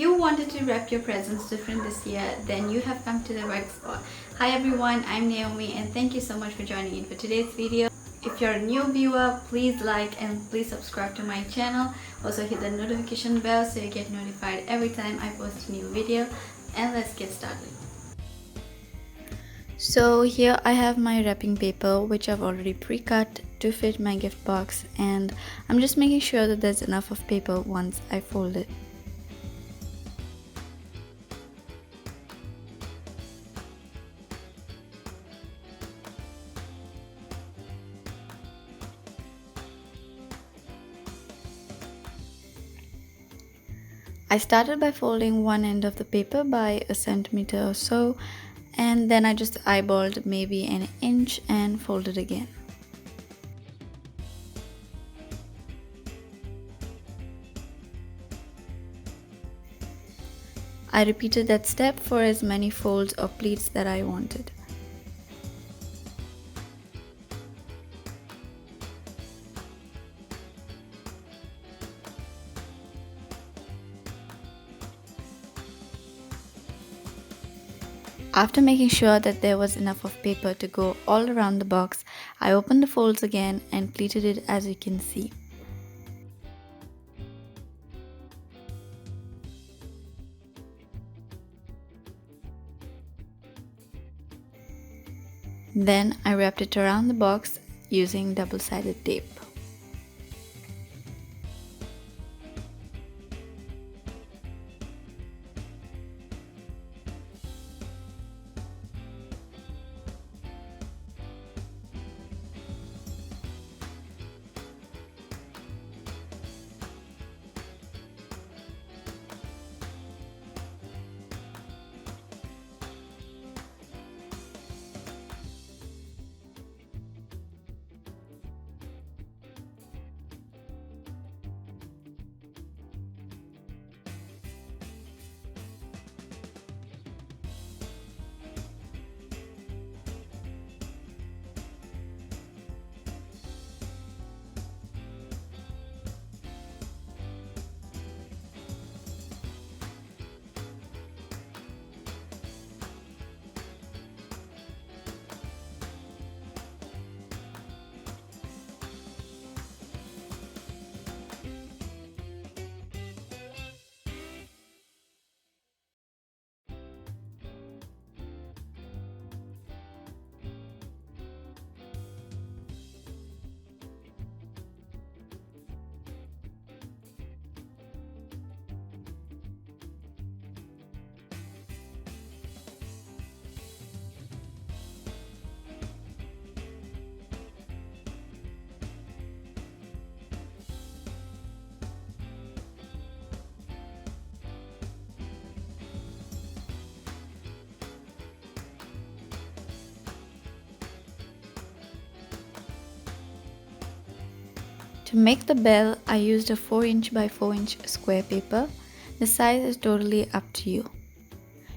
you wanted to wrap your presents different this year, then you have come to the right spot. Hi everyone, I'm Naomi and thank you so much for joining in for today's video. If you're a new viewer, please like and please subscribe to my channel. Also hit the notification bell so you get notified every time I post a new video. And let's get started. So here I have my wrapping paper which I've already pre-cut to fit my gift box, and I'm just making sure that there's enough of paper once I fold it. I started by folding one end of the paper by a centimeter or so, and then I just eyeballed maybe an inch and folded again. I repeated that step for as many folds or pleats that I wanted. After making sure that there was enough of paper to go all around the box, I opened the folds again and pleated it as you can see. Then I wrapped it around the box using double-sided tape. To make the bell, I used a 4" by 4" square paper. The size is totally up to you.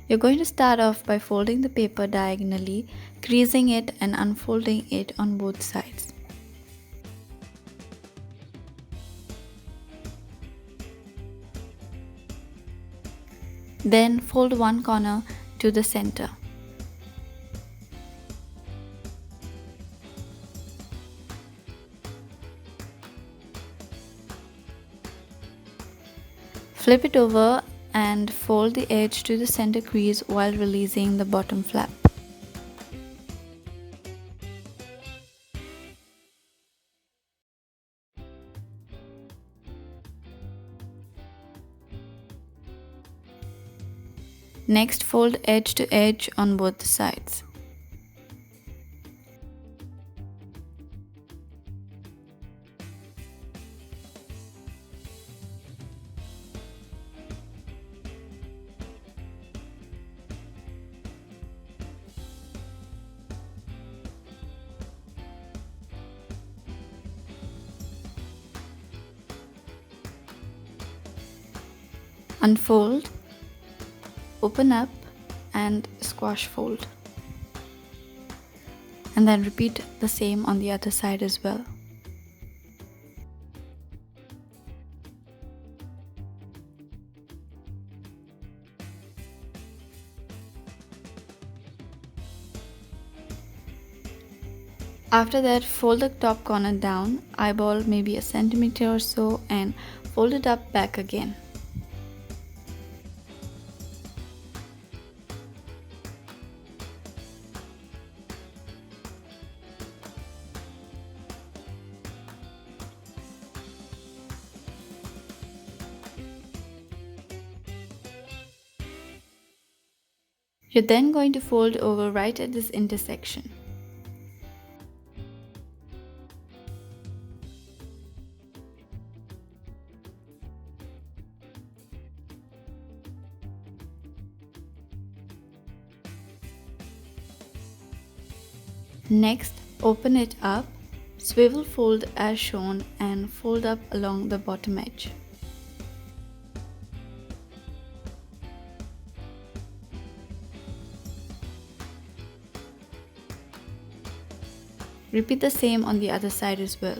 You're going to start off by folding the paper diagonally, creasing it and unfolding it on both sides. Then fold one corner to the center. Flip it over and fold the edge to the center crease while releasing the bottom flap. Next, fold edge to edge on both sides. Unfold, open up and squash fold. And then repeat the same on the other side as well. After that, fold the top corner down, eyeball maybe a centimeter or so, and fold it up back again. You're then going to fold over right at this intersection. Next, open it up, swivel fold as shown and fold up along the bottom edge. Repeat the same on the other side as well.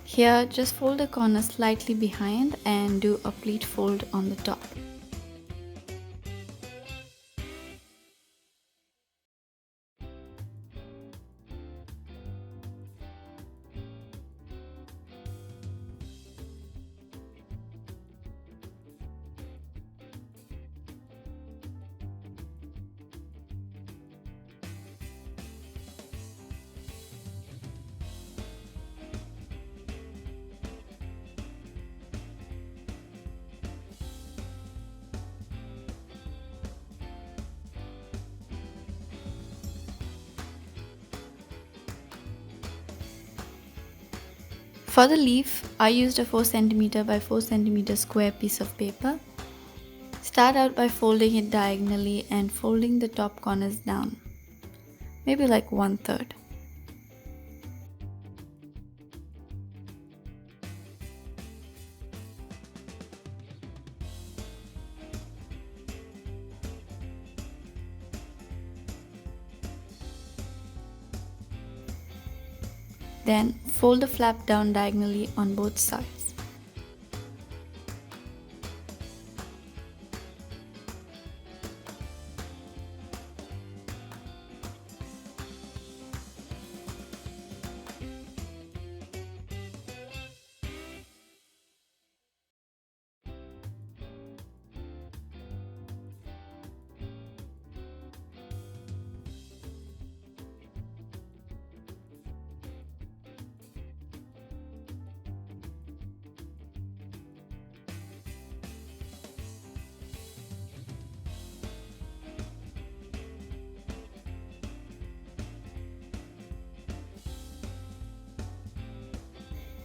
Here, just fold the corner slightly behind and do a pleat fold on the top. For the leaf, I used a 4 cm by 4 cm square piece of paper. Start out by folding it diagonally and folding the top corners down, maybe like 1/3. Then fold the flap down diagonally on both sides.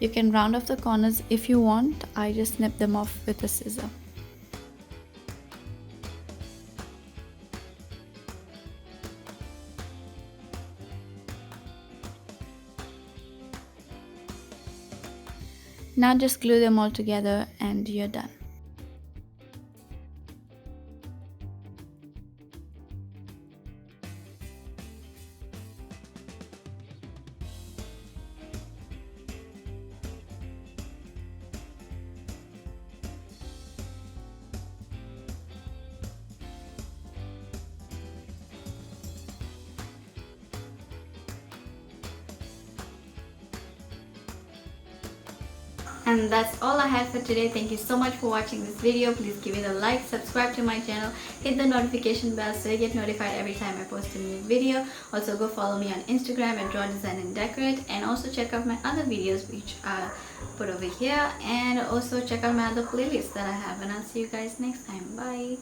You can round off the corners if you want. I just snip them off with a scissor. Now just glue them all together and you're done. And that's all I had for today. Thank you so much for watching this video. Please give it a like, subscribe to my channel, hit the notification bell so you get notified every time I post a new video. Also go follow me on Instagram at DrawDesignandDecorate, and also check out my other videos which I'll put over here, and also check out my other playlists that I have, and I'll see you guys next time. Bye.